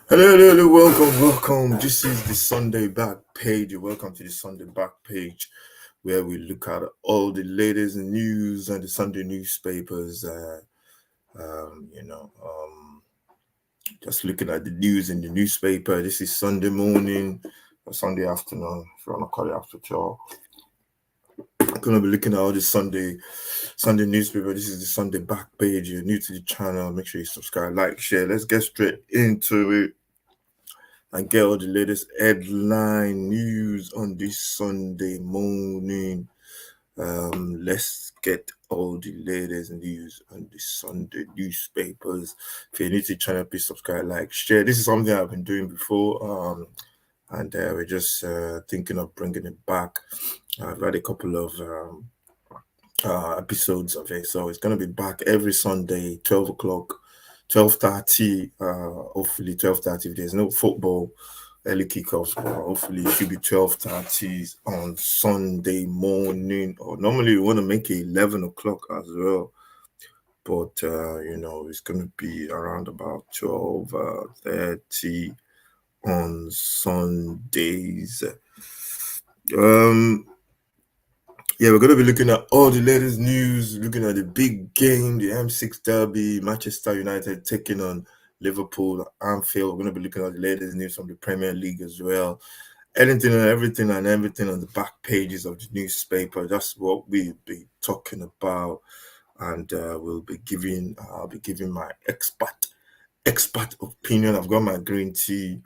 Hello, welcome. This is the Sunday Back Page. You're welcome to the Sunday Back Page, where we look at all the latest news and the Sunday newspapers. Um, you know, um, just looking at the news in the newspaper. This is Sunday morning or Sunday afternoon, if you want to call it after 12. I'm gonna be looking at all the Sunday newspaper. This is the Sunday Back Page. You're new to the channel. Make sure you subscribe, like, share. Let's get straight into it and get all the latest headline news on this Sunday morning. Let's get all the latest news on the Sunday newspapers. If you're new to the channel, please subscribe, like, share. This is something I've been doing before, and we're just thinking of bringing it back. I've had a couple of episodes of it, so it's going to be back every Sunday, 12 o'clock. 12:30, hopefully 12:30 if there's no football early kickoffs, but hopefully it should be 12:30 on Sunday morning, or normally we want to make it 11 o'clock as well, but it's going to be around about 12:30 on Sundays. We're going to be looking at all the latest news, looking at the big game, the M6 Derby, Manchester United taking on Liverpool, Anfield. We're going to be looking at the latest news from the Premier League as well. Anything and everything on the back pages of the newspaper. That's what we'll be talking about. And I'll be giving my expert opinion. I've got my green tea.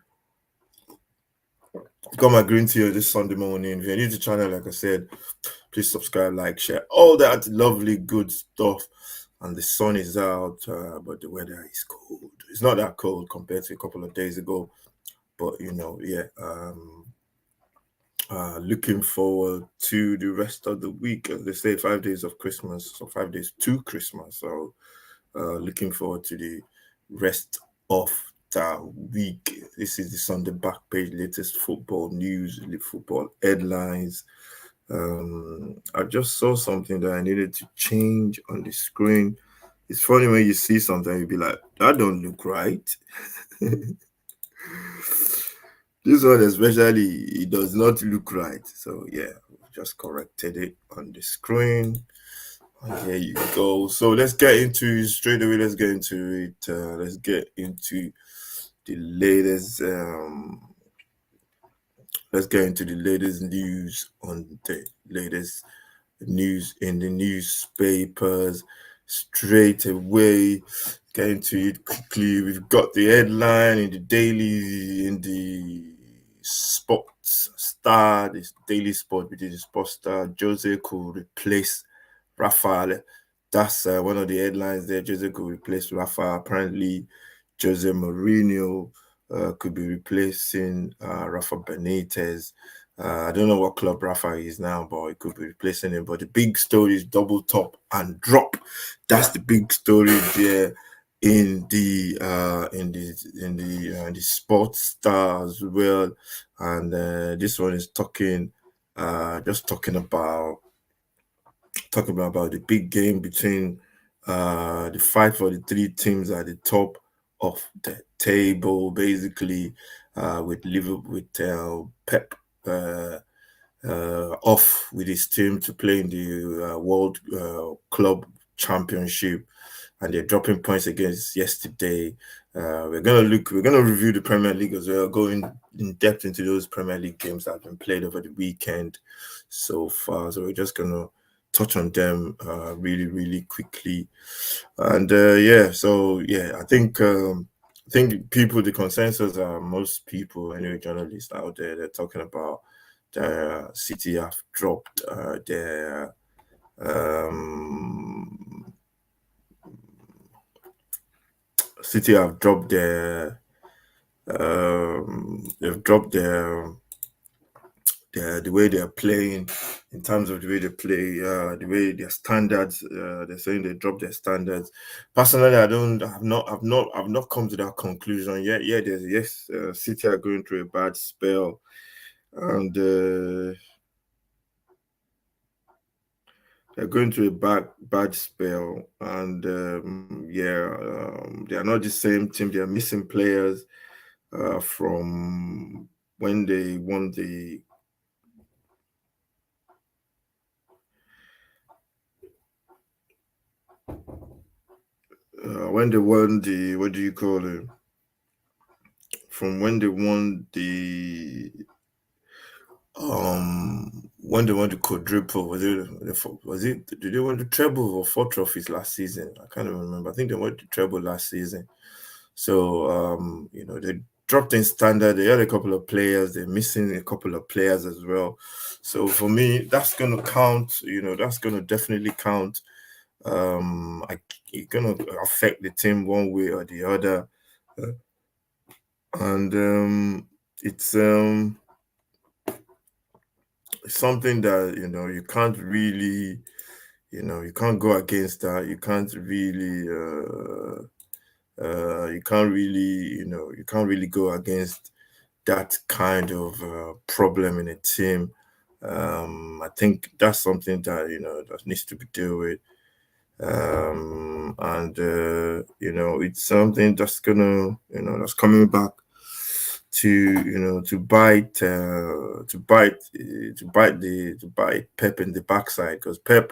This Sunday morning. If you're new to the channel, like I said, please subscribe, like, share, all that lovely good stuff. And the sun is out, but the weather is cold. It's not that cold compared to a couple of days ago, but looking forward to the rest of the week. As they say, 5 days of Christmas, so 5 days to Christmas. So looking forward to the rest of the week. This is the Sunday Back Page, latest football news, football headlines. I just saw something that I needed to change on the screen. It's funny when you see something, you'll be like, that don't look right. This one especially, it does not look right. So yeah, just corrected it on the screen. And here you go. So let's get into it straight away. Let's get into it. Let's get into the latest let's get into the latest news on the latest news in the newspapers straight away. Get into it quickly. We've got the headline in the Sports Star, this Daily Sport, which is the Sports Star. Jose could replace Rafael. That's one of the headlines there. Jose could replace Rafael. Apparently, Jose Mourinho could be replacing Rafa Benitez. I don't know what club Rafa is now, but it could be replacing him. But the big story is double top and drop. That's the big story there in the Sports Star as well. And this one is talking about the big game between the fight for the three teams at the top of the table, basically, with Liverpool, with Pep off with his team to play in the World Club Championship, and they're dropping points against yesterday. We're gonna review the Premier League as well, going in depth into those Premier League games that have been played over the weekend so far. So we're just gonna touch on them really, really quickly. And I think people, the consensus are most people, anyway, journalists out there, they're talking about City have dropped their City have dropped their they've dropped the way they're playing, in terms of the way they play, the way their standards. They're saying they dropped their standards. Personally, I've not come to that conclusion yet. City are going through a bad spell, and they're going through a bad spell, and they are not the same team. They are missing players. from when they won the what do you call it? From when they won the quadruple, was it did they win the treble or four trophies last season? I can't even remember. I think they won the treble last season. So they dropped in standard. They had a couple of players. They're missing a couple of players as well. So for me, that's gonna count. That's gonna definitely count. It's gonna affect the team one way or the other, Uh, and it's something that you can't really, you can't go against that. You can't really, you can't really go against that kind of problem in a team. I think that's something that that needs to be dealt with, and it's something that's gonna, that's coming back to to bite Pep in the backside, because Pep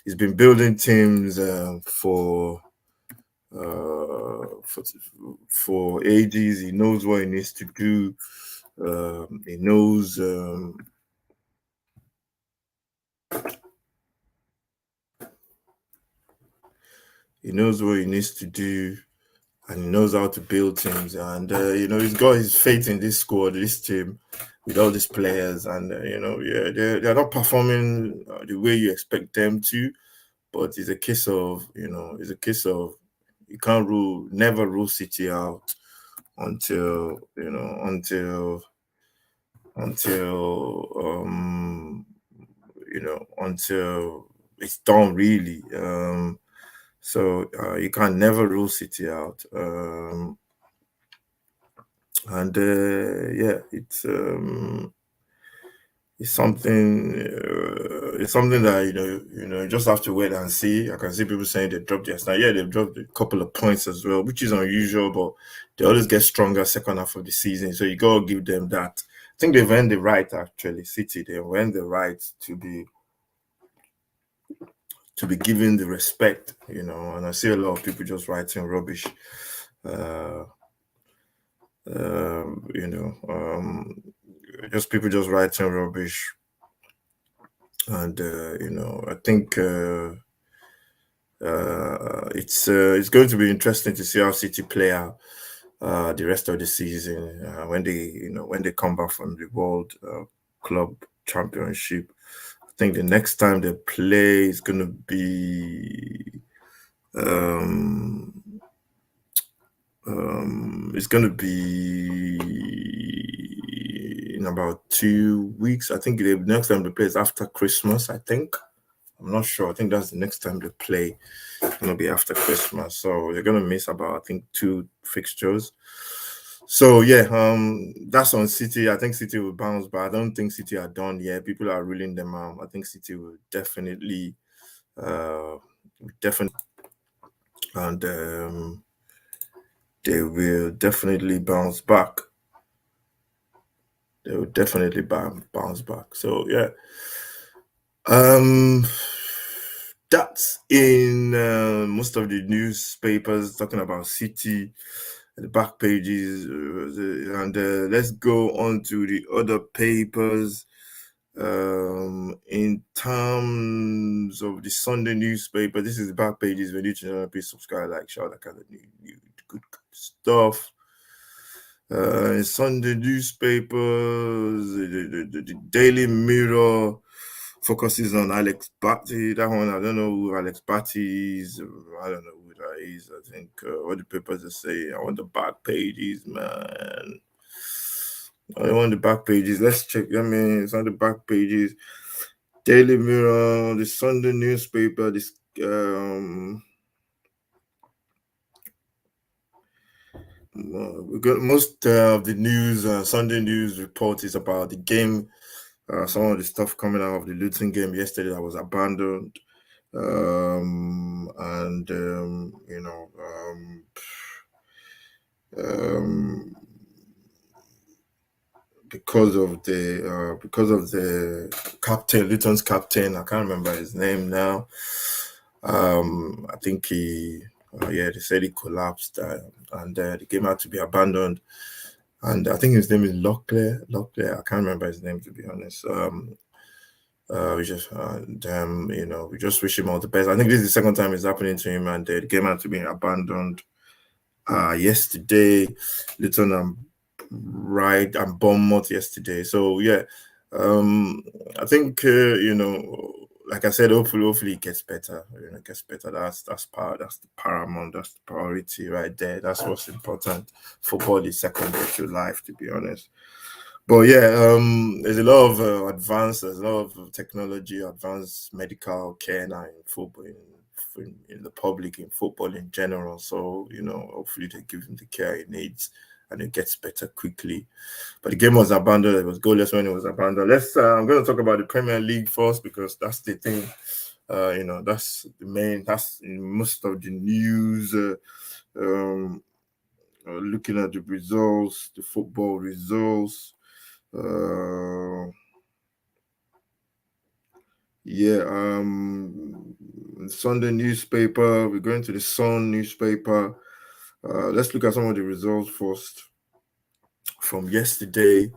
has been building teams for ages. He knows what he needs to do. He knows what he needs to do, and he knows how to build teams. And he's got his faith in this squad, this team, with all these players. And yeah, they're not performing the way you expect them to. But it's a case of you can't never rule City out until until it's done, really. So you can never rule City out. And yeah, it's something that you just have to wait and see. I can see people saying they dropped yesterday. Yeah, they've dropped a couple of points as well, which is unusual, but they always get stronger second half of the season. So you gotta give them that. I think they've earned the right, actually. City, they've earned the right to be given the respect, and I see a lot of people just writing rubbish. Uh um, you know, um just people just writing rubbish. And I think it's going to be interesting to see how City play out the rest of the season, when they come back from the World Club Championship. I think the next time they play is going to be um, it's going to be in about 2 weeks. I think the next time they play is after Christmas. I think. I'm not sure. I think that's the next time they play. It's gonna be after Christmas, so they're gonna miss about, I think, two fixtures. So yeah, that's on City. I think City will bounce, but I don't think City are done yet. People are ruling them out. I think City will definitely, and they will definitely bounce back. They will definitely bounce back. So yeah, um, that's in most of the newspapers talking about City, the back pages, and let's go on to the other papers. In terms of the Sunday newspaper, this is the back pages. When you channel, please subscribe, like, share, that kind of new good stuff. Sunday newspapers, the Daily Mirror focuses on Alex Batty. That one, I don't know who Alex Batty is. I don't know who that is. I think what the papers are saying. I want the back pages, man. I want the back pages. Let's check. I mean, it's on the back pages. Daily Mirror, the Sunday newspaper. This we got most of the news. Sunday news report is about the game. Some of the stuff coming out of the Luton game yesterday that was abandoned. And um, because of the captain, Luton's captain. I can't remember his name now. I think they said he collapsed, and the game had to be abandoned. And I think his name is Locklear. Locklear. I can't remember his name, to be honest. We just wish him all the best. I think this is the second time it's happening to him, and the game had to be abandoned. Yesterday, Luton and Bournemouth yesterday. So yeah, I think like I said, hopefully it gets better. It gets better. That's the paramount. That's the priority right there. That's what's important. Football is secondary to life, to be honest. But yeah, there's a lot of there's a lot of technology, advanced medical care now in football, in the public, in football in general. So, hopefully they give him the care he needs and it gets better quickly. But the game was abandoned. It was goalless when it was abandoned. I'm going to talk about the Premier League first because that's the thing. That's the main, that's in most of the news. Looking at the results, the football results. Yeah, Sunday newspaper. We're going to the Sun newspaper. Let's look at some of the results first from yesterday.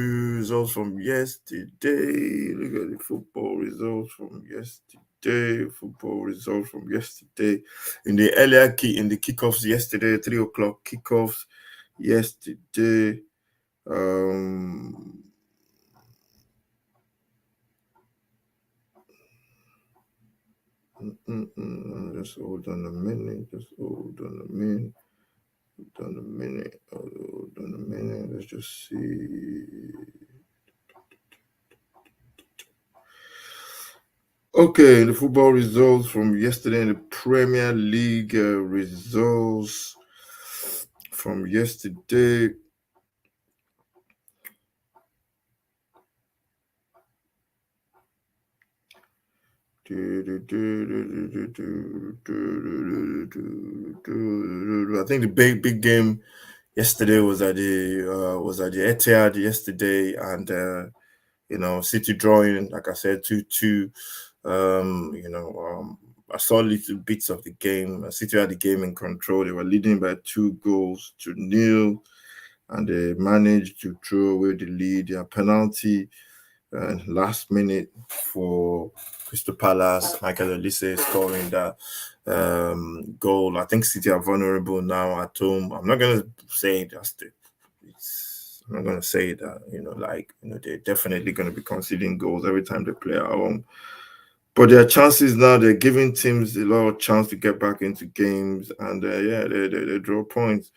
Results from yesterday. Look at the football results from yesterday. Football results from yesterday. In the kickoffs yesterday, 3 o'clock kickoffs yesterday. Just hold on a minute. Hold on a minute. Let's just see. Okay, the football results from yesterday in the Premier League results from yesterday. I think the big game yesterday was at the Etihad yesterday, and City drawing, like I said, 2-2. I saw little bits of the game. City had the game in control. They were leading by 2-0, and they managed to throw away the lead. Their penalty last minute for Crystal Palace, Michael Olise scoring that goal. I think City are vulnerable now at home. I'm not gonna say I'm not gonna say that they're definitely gonna be conceding goals every time they play at home. But their chances now, they're giving teams a lot of chance to get back into games, and they draw points.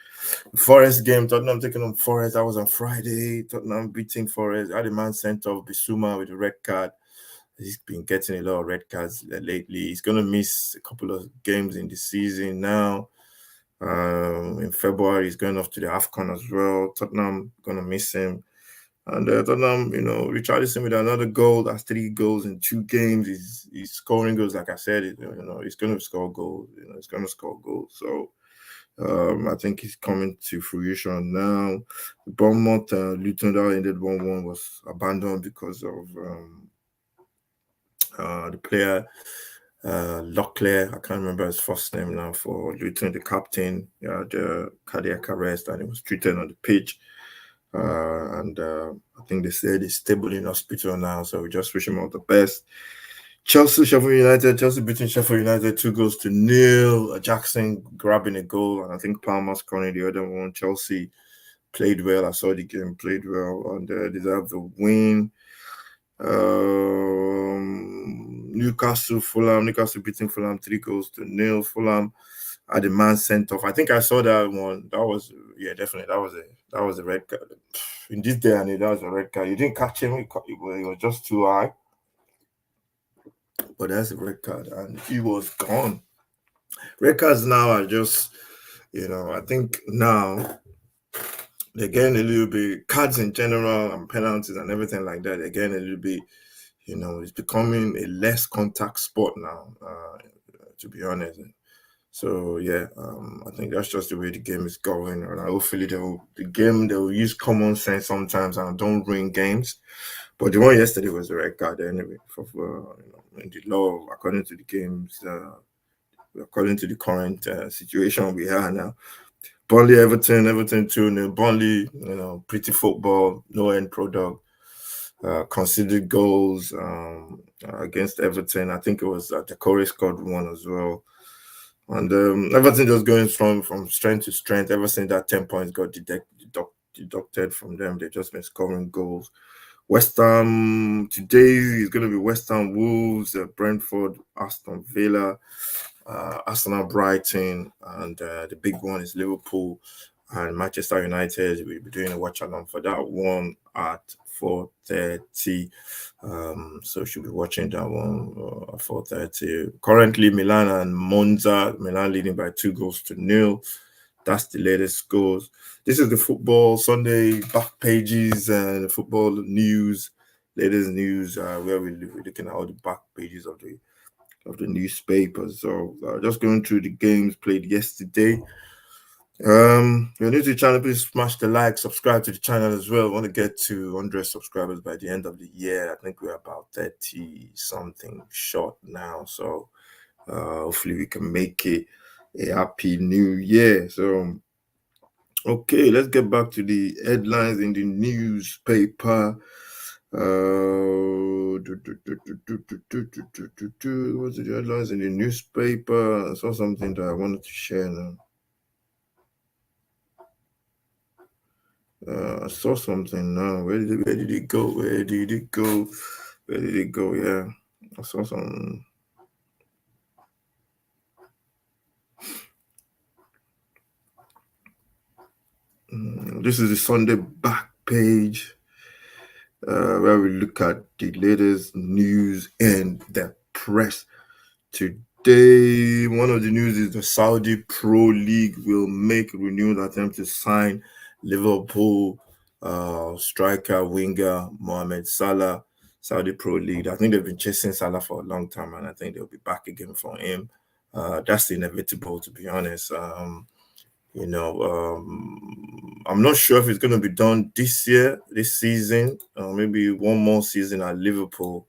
Forest game, Tottenham taking on Forest. That was on Friday. Tottenham beating Forest. Had a man sent off Bissouma with a red card. He's been getting a lot of red cards lately. He's going to miss a couple of games in the season now. In February, he's going off to the AFCON as well. Tottenham going to miss him. And Tottenham, Richarlison with another goal. That's 3 goals in 2 games. He's scoring goals. Like I said, he's going to score goals. He's going to score goals. So I think he's coming to fruition now. Bournemouth, Luton that ended 1-1 was abandoned because of the player Locklear. I can't remember his first name now for Luton, the captain. He had cardiac arrest and he was treated on the pitch. I think they said he's stable in hospital now, so we just wish him all the best. Chelsea beating Sheffield United 2-0. Jackson grabbing a goal, and I think Palmer scoring the other one. Chelsea played well. I saw the game, played well, and deserved the win. Newcastle beating Fulham 3-0. Fulham had a man sent off. I think I saw that one. That was definitely that was a red card. In this day and age, that was a red card. You didn't catch him. He was just too high. But that's a red card, and he was gone. Red cards now are just, I think now they're getting a little bit, cards in general and penalties and everything like that, they're getting a little bit, it's becoming a less contact sport now, to be honest. So yeah, I think that's just the way the game is going, and hopefully they'll use common sense sometimes and don't ruin games. But the one yesterday was a red card anyway. In the law, according to the games, according to the current situation we are now. Burnley, Everton 2-0. Burnley, pretty football, no end product. Considered goals against Everton. I think it was Decore scored one as well. And Everton just going from strength to strength. Ever since that 10 points got deducted from them, they've just been scoring goals. West Ham today is going to be West Ham, Wolves, Brentford, Aston Villa, Arsenal, Brighton, and the big one is Liverpool and Manchester United. We'll be doing a watch along for that one at 4:30. So should be watching that one at 4:30. Currently, Milan and Monza. Milan leading by 2-0. That's the latest scores. This is the football Sunday back pages and football news, latest news, where we're looking at all the back pages of the newspapers. So just going through the games played yesterday. If you're new to the channel, please smash the like, subscribe to the channel as well. We want to get to 100 subscribers by the end of the year. I think we're about 30 something short now. So hopefully we can make it a happy new year. So okay, let's get back to the headlines in the newspaper. What's the headlines in the newspaper? I saw something that I wanted to share now. I saw something now. Where did it go? Where did it go? Where did it go? Yeah, I saw some. This is the Sunday back page, where we look at the latest news and the press. Today, one of the news is the Saudi Pro League will make renewed attempt to sign Liverpool striker winger Mohamed Salah. Saudi Pro League. I think they've been chasing Salah for a long time, and I think they'll be back again for him. That's inevitable, to be honest. I'm not sure if it's going to be done this season, or maybe one more season at Liverpool.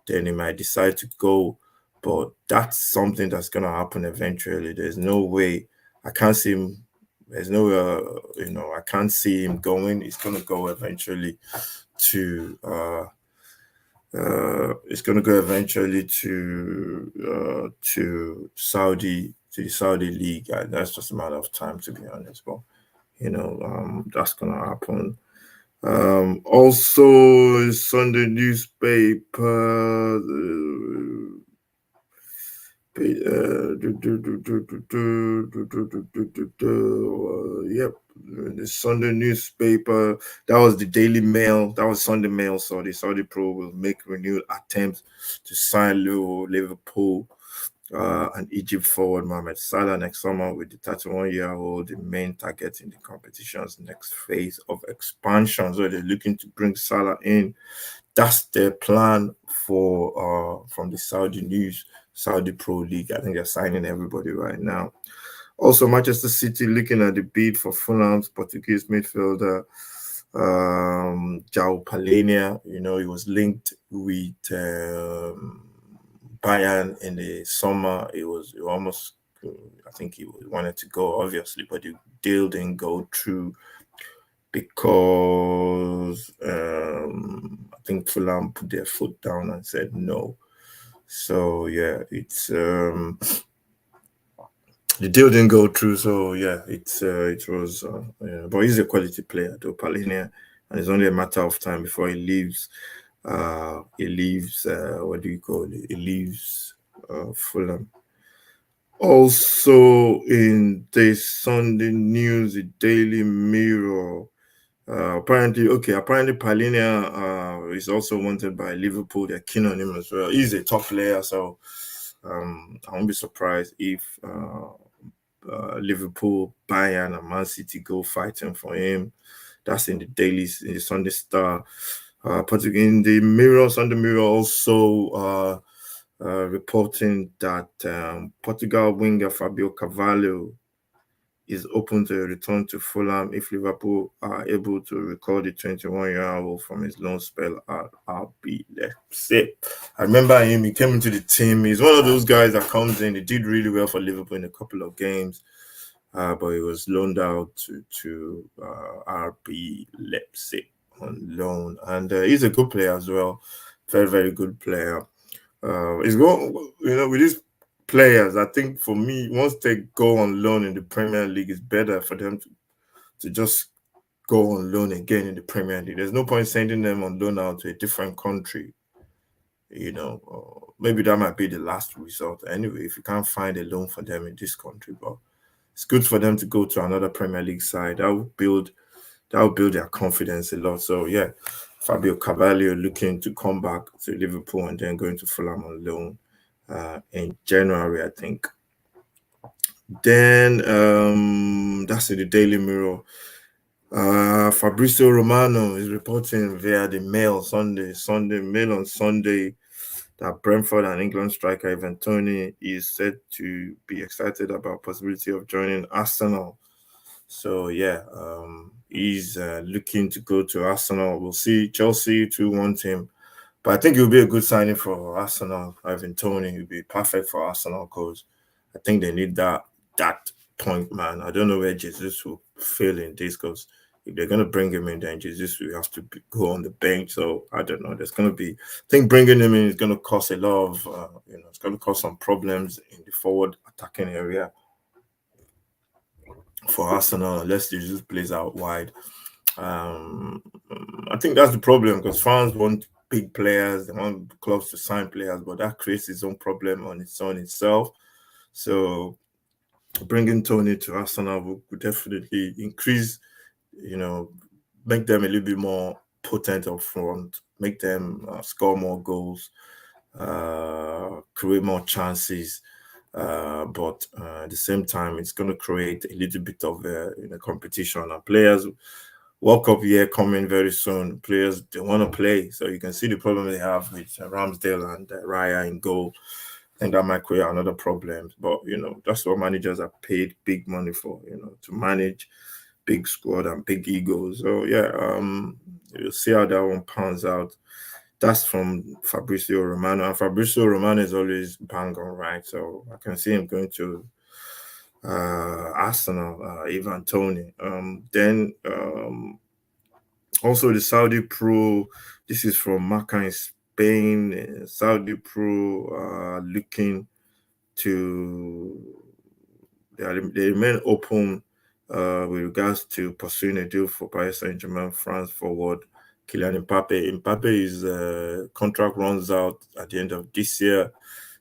Then he might decide to go. But that's something that's going to happen eventually. There's no way. I can't see him. There's no, I can't see him going. He's going to go eventually to, it's going to go eventually to the Saudi league. And that's just a matter of time, to be honest. But, that's going to happen. Also, Sunday newspaper. Yep, the Sunday newspaper. That was the Daily Mail. That was Sunday Mail. So the Saudi Pro will make renewed attempts to sign Liverpool and Egypt forward Mohamed Salah next summer, with the 31-year-old the main target in the competition's next phase of expansion. So they're looking to bring Salah in. That's their plan for from the Saudi Pro League. I think they're signing everybody right now. Also, Manchester City looking at the bid for Fulham's Portuguese midfielder João Palhinha. He was linked with Bayern in the summer. It almost, I think he wanted to go, obviously, but the deal didn't go through because I think Fulham put their foot down and said no. So yeah, it's the deal didn't go through. So yeah, it was. But he's a quality player, though, Palhinha, and it's only a matter of time before he leaves. He leaves. What do you call it? He leaves Fulham. Also, in the Sunday news, the Daily Mirror. Apparently Palhinha is also wanted by Liverpool. They're keen on him as well. He's a top player, so I won't be surprised if Liverpool, Bayern, and Man City go fighting for him. That's in the Sunday Star. Particularly in the Sunday Mirror also. reporting that Portugal winger Fabio Carvalho is open to a return to Fulham if Liverpool are able to recall the 21-year-old from his loan spell at RB Leipzig. I remember him, he came into the team. He's one of those guys that comes in, he did really well for Liverpool in a couple of games, but he was loaned out to RB Leipzig on loan. And he's a good player as well. Very, very good player. It's going, with these players, I think for me, once they go on loan in the Premier League, it's better for them to just go on loan again in the Premier League. There's no point sending them on loan out to a different country. Maybe that might be the last resort anyway, if you can't find a loan for them in this country. But it's good for them to go to another Premier League side. That will build their confidence a lot. So yeah, Fabio Carvalho looking to come back to Liverpool and then going to Fulham on loan in January, I think. Then that's in the Daily Mirror. Fabrizio Romano is reporting via the Mail on Sunday that Brentford and England striker Ivan Toney is said to be excited about possibility of joining Arsenal. So yeah, he's looking to go to Arsenal. We'll see. Chelsea too want him, but I think it will be a good signing for Arsenal. Ivan Toney will be perfect for Arsenal because I think they need that point man. I don't know where Jesus will fail in this because if they're gonna bring him in, then Jesus will have to go on the bench. So I don't know. There's gonna be. I think bringing him in is gonna cause a lot of. It's gonna cause some problems in the forward attacking area for Arsenal unless Jesus plays out wide. Um, I think that's the problem because fans want big players, they want clubs to sign players, but that creates its own problem on its own itself. So bringing Tony to Arsenal would definitely increase, you know, make them a little bit more potent up front, make them score more goals, create more chances. But at the same time, it's going to create a little bit of competition. And players, World Cup year coming very soon. Players they want to play, so you can see the problem they have with Ramsdale and Raya in goal. I think that might create another problem. But that's what managers are paid big money for. To manage big squad and big egos. So yeah, you'll see how that one pans out. That's from Fabrizio Romano. And Fabrizio Romano is always bang on, right? So I can see him going to Arsenal, Ivan Tony. Then also the Saudi Pro. This is from Marca in Spain. Saudi Pro looking to they remain open with regards to pursuing a deal for Paris Saint-Germain France forward Kylian Mbappe. Mbappe's contract runs out at the end of this year,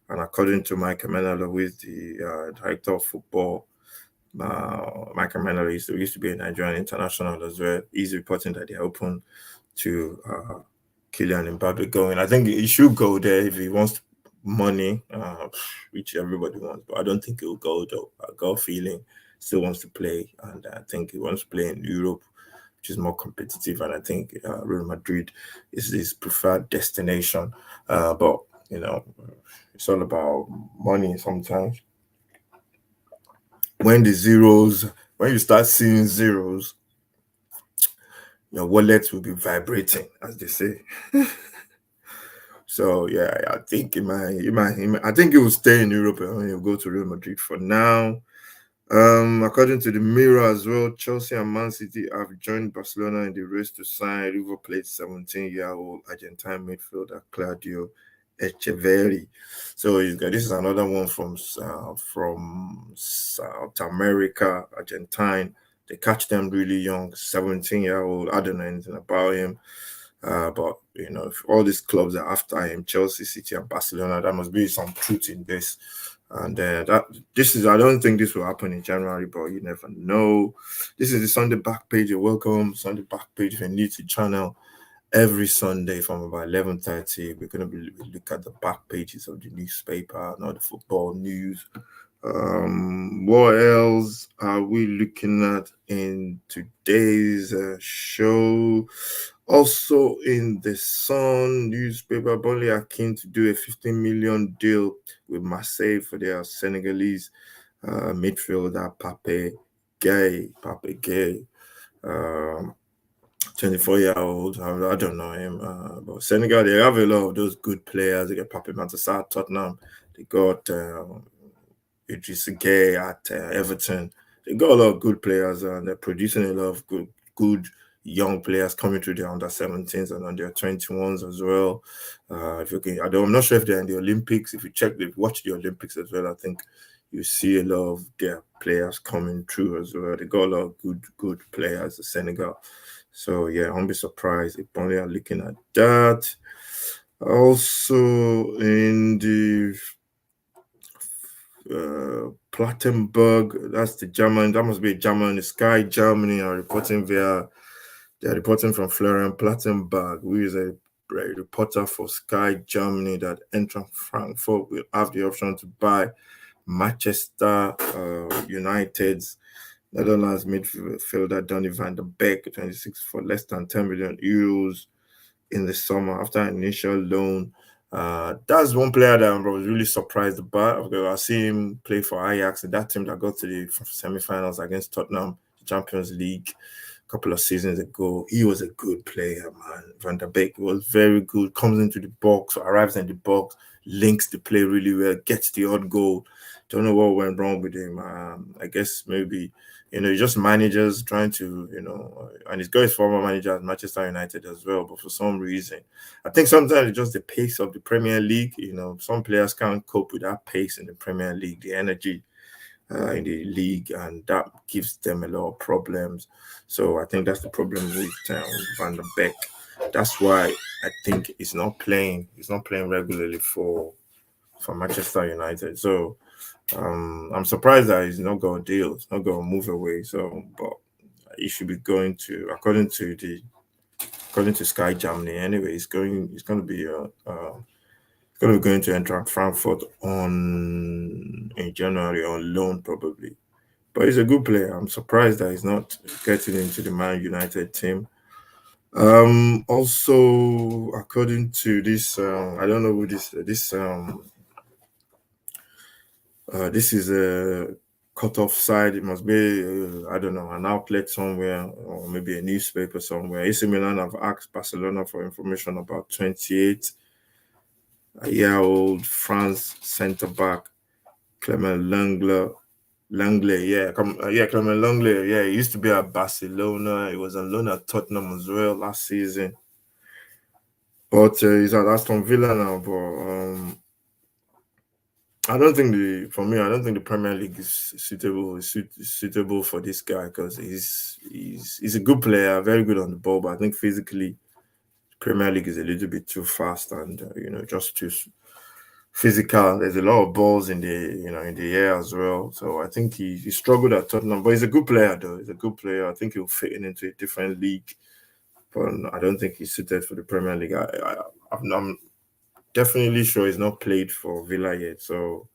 and according to Mike Menalo, who is the director of football, Michael Menalo used to be a Nigerian international as well. He's reporting that they're open to Kylian Mbappe going. I think he should go there if he wants money, which everybody wants, but I don't think he'll go though. I got a feeling still wants to play, and I think he wants to play in Europe, which is more competitive, and I think Real Madrid is his preferred destination. But it's all about money sometimes. When you start seeing zeros, your wallet will be vibrating, as they say. So yeah, I think I think he will stay in Europe and he'll go to Real Madrid for now. According to the Mirror as well, Chelsea and Man City have joined Barcelona in the race to sign River Plate 17-year-old Argentine midfielder Claudio Echeverri. So this is another one from South America, Argentine. They catch them really young, 17-year-old. I don't know anything about him. But if all these clubs are after him, Chelsea, City, and Barcelona, there must be some truth in this. And I don't think this will happen in January, but you never know. This is the Sunday back page. You're welcome. Sunday back page. If you're new to the channel, every Sunday from about 11:30, we're going to look at the back pages of the newspaper, not the football news. What else are we looking at in today's show? Also in the Sun newspaper, Burnley are keen to do a 15 million deal with Marseille for their Senegalese midfielder Pape Gay. Um, 24-year-old. I don't know him. But Senegal, they have a lot of those good players. They got Pape Matar, Tottenham. They got Idris Gay at Everton. They got a lot of good players, and they're producing a lot of good young players coming through their under 17s and under 21s as well. If you can, I'm not sure if they're in the Olympics. If you check, if you watch the Olympics as well, I think you see a lot of their players coming through as well. They got a lot of good players, the Senegal. So yeah, I won't be surprised if only are looking at that. Also in the Plattenberg, that's the German, that must be German. The Sky Germany are reporting they're reporting from Florian Plattenberg, who is a reporter for Sky Germany, that Eintracht Frankfurt will have the option to buy Manchester United's Netherlands midfielder Donny van der Beek, 26, for less than 10 million euros in the summer after an initial loan. That's one player that I was really surprised about, because I see him play for Ajax, and that team that got to the semi-finals against Tottenham, Champions League, a couple of seasons ago. He was a good player, man. Van der Beek was very good. Comes into the box, arrives in the box, links the play really well, gets the odd goal. Don't know what went wrong with him. I guess maybe just managers trying to, and he's got his former manager at Manchester United as well. But for some reason, I think sometimes it's just the pace of the Premier League. Some players can't cope with that pace in the Premier League, the energy in the league, and that gives them a lot of problems. So I think that's the problem with Van der Beek. That's why I think he's not playing. He's not playing regularly for Manchester United. So I'm surprised that he's not got a deal. He's not got to move away. So, but he should be going to, according to Sky Germany. Anyway, he's going. He's going to be going to enter Frankfurt in January on loan probably. But he's a good player. I'm surprised that he's not getting into the Man United team. Also, according to this, I don't know who this is a cut-off side. It must be, I don't know, an outlet somewhere, or maybe a newspaper somewhere. AC Milan have asked Barcelona for information about 28-year-old France centre back Clement Langley, yeah, Clement Langley, yeah, he used to be at Barcelona. He was on loan at Tottenham as well last season, but he's at Aston Villa now. But I don't think I don't think the Premier League is suitable for this guy, because he's a good player, very good on the ball, but I think physically, Premier League is a little bit too fast and just too physical. There's a lot of balls in the air as well. So I think he struggled at Tottenham, but he's a good player though. He's a good player. I think he'll fit into a different league, but I don't think he's suited for the Premier League. I'm definitely sure he's not played for Villa yet. So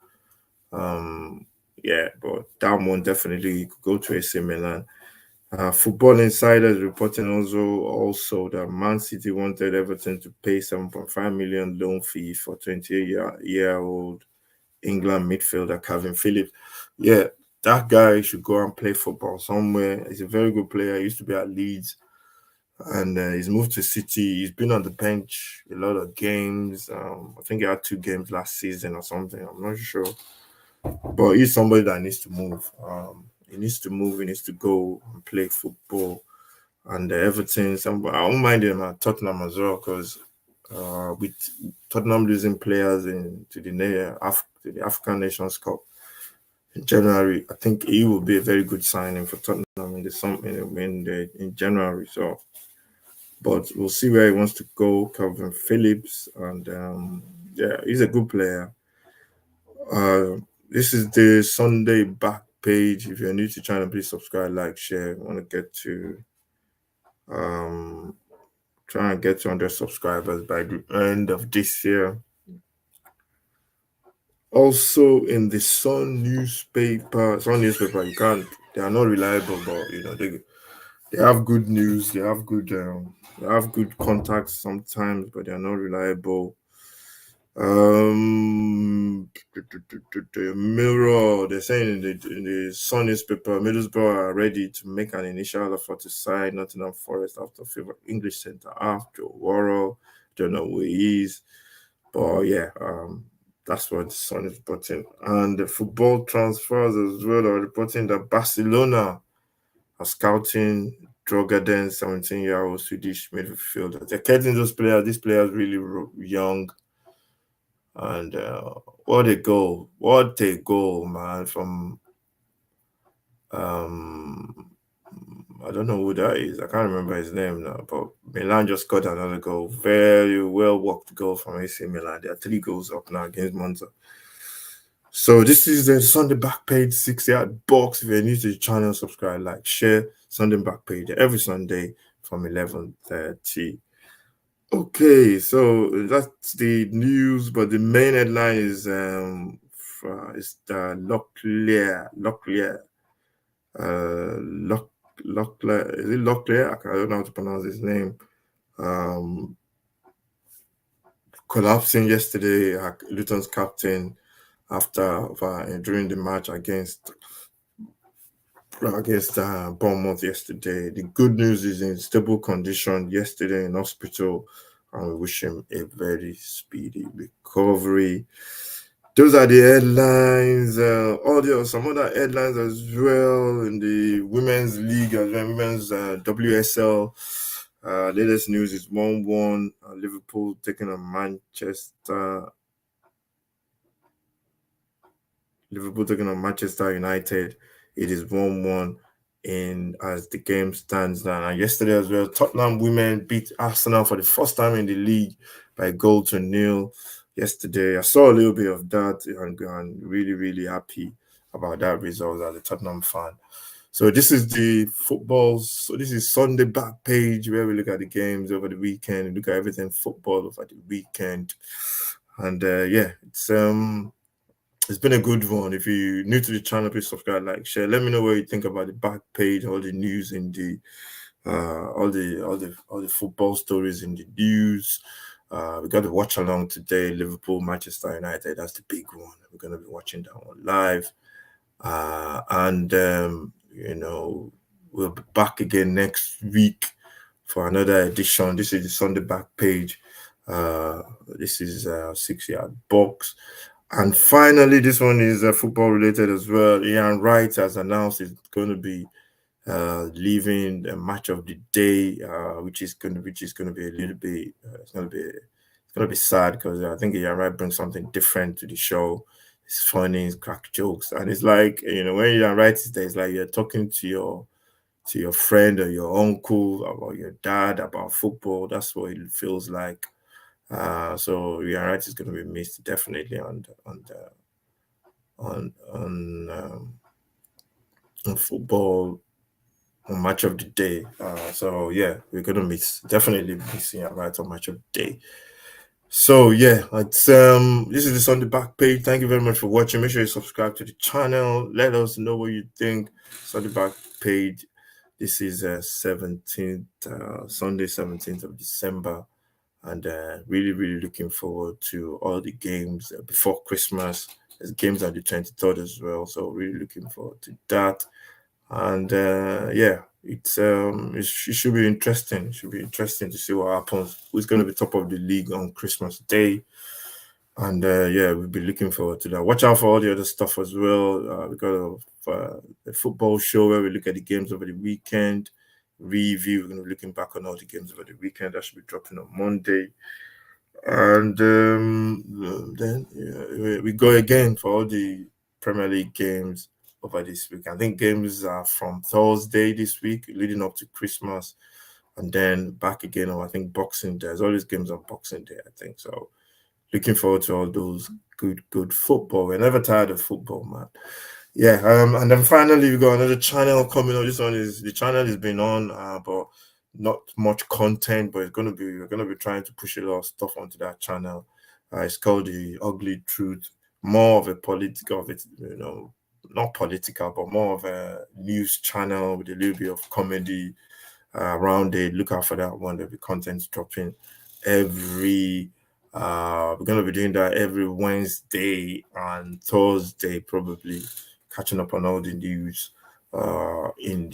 yeah, but that one definitely could go to AC Milan. Football Insider is reporting also that Man City wanted Everton to pay 7.5 million loan fee for 28-year-old England midfielder Calvin Phillips. Yeah, that guy should go and play football somewhere. He's a very good player. He used to be at Leeds, and he's moved to City. He's been on the bench a lot of games. I think he had 2 games last season or something. I'm not sure, but he's somebody that needs to move. He needs to move. He needs to go and play football. And Everton, I don't mind him at Tottenham as well, because with Tottenham losing players to the African Nations Cup in January, I think he will be a very good signing for Tottenham in January. So, but we'll see where he wants to go. Calvin Phillips, and yeah, he's a good player. This is the Sunday back page. If you're new to the channel, please subscribe, like, share. I want to get to try and get 200 subscribers by the end of this year. Also, in the Sun newspaper, you can't. They are not reliable, but They have good news. They have good contacts sometimes, but they're not reliable. The Mirror, they're saying in the Sun newspaper, Middlesbrough are ready to make an initial offer to sign Nottingham Forest after favorite English centre after Worrell. Don't know who he is, but yeah, that's what the Sun is reporting. And the football transfers as well are reporting that Barcelona are scouting Drogaden, 17-year-old Swedish midfielder. They're getting those players. These players really young. And what a goal, man! From um, I don't know who that is. I can't remember his name now. But Milan just got another goal. Very well worked goal from AC Milan. There are 3 goals up now against Monza. So this is the Sunday back page 60-yard box. If you're new to the channel, subscribe, like, share. Sunday back page every Sunday from 11:30. Okay, so that's the news, but the main headline is the Locklear, Locklear, is it Locklear? I don't know how to pronounce his name. Um, Collapsing yesterday, Luton's captain after during the match against Bournemouth yesterday. The good news is in stable condition yesterday in hospital, and we wish him a very speedy recovery. Those are the headlines. Some other headlines as well in the women's league as well, women's WSL. Latest news is 1-1. Liverpool taking on Manchester. Liverpool taking on Manchester United. It is 1-1 in as the game stands now. And yesterday as well, Tottenham women beat Arsenal for the first time in the league by 1-0 yesterday. I saw a little bit of that and I'm really, really happy about that result as a Tottenham fan. So this is the football. So this is Sunday back page where we look at the games over the weekend, look at everything football over the weekend. And yeah, it's been a good one. If you're new to the channel, please subscribe, like, share. Let me know what you think about the back page, all the news in the all the football stories in the news. We got to watch along today, Liverpool, Manchester United. That's the big one. We're gonna be watching that one live. And we'll be back again next week for another edition. This is the Sunday back page. This is 6-yard box. And finally, this one is football related as well. Ian Wright has announced it's going to be leaving the match of the day, which is going to be a little bit. It's going to be sad because I think Ian Wright brings something different to the show. It's funny, it's crack jokes, and it's like when Ian Wright is there, it's like you're talking to your friend or your uncle about your dad about football. That's what it feels like. So Ian Wright is going to be missed definitely on football on match of the day. So yeah, we're gonna definitely missing Ian Wright on match of the day. So yeah, it's this is the Sunday back page. Thank you very much for watching. Make sure you subscribe to the channel. Let us know what you think. Sunday back page. This is 17th Sunday 17th of December. And really, really looking forward to all the games before Christmas. There's games on the 23rd as well, so really looking forward to that. And yeah, it should be interesting. It should be interesting to see what happens. Who's going to be top of the league on Christmas Day? And yeah, we'll be looking forward to that. Watch out for all the other stuff as well. We got a football show where we look at the games over the weekend. Review. We're going to be looking back on all the games over the weekend. That should be dropping on Monday. And then we go again for all the Premier League games over this week. I think games are from Thursday this week, leading up to Christmas, and then back again on I think Boxing Day. There's always games on Boxing Day, I think. So looking forward to all those good football. We're never tired of football, man. Yeah, and then finally we got another channel coming on. This one is the channel has been on, but not much content. But we're gonna be trying to push a lot of stuff onto that channel. It's called The Ugly Truth, more of a political of it, not political, but more of a news channel with a little bit of comedy around it. Look out for that one. There'll be content dropping every. We're gonna be doing that every Wednesday and Thursday, probably catching up on all the news in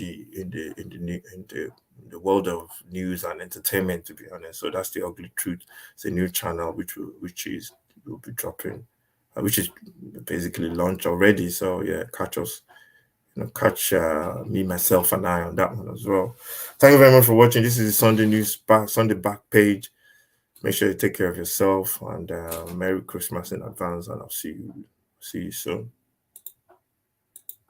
the world of news and entertainment. To be honest, so that's the ugly truth. It's a new channel which is will be dropping, which is basically launched already. So yeah, catch me, myself, and I on that one as well. Thank you very much for watching. This is the Sunday back page. Make sure you take care of yourself and Merry Christmas in advance, and I'll see you soon.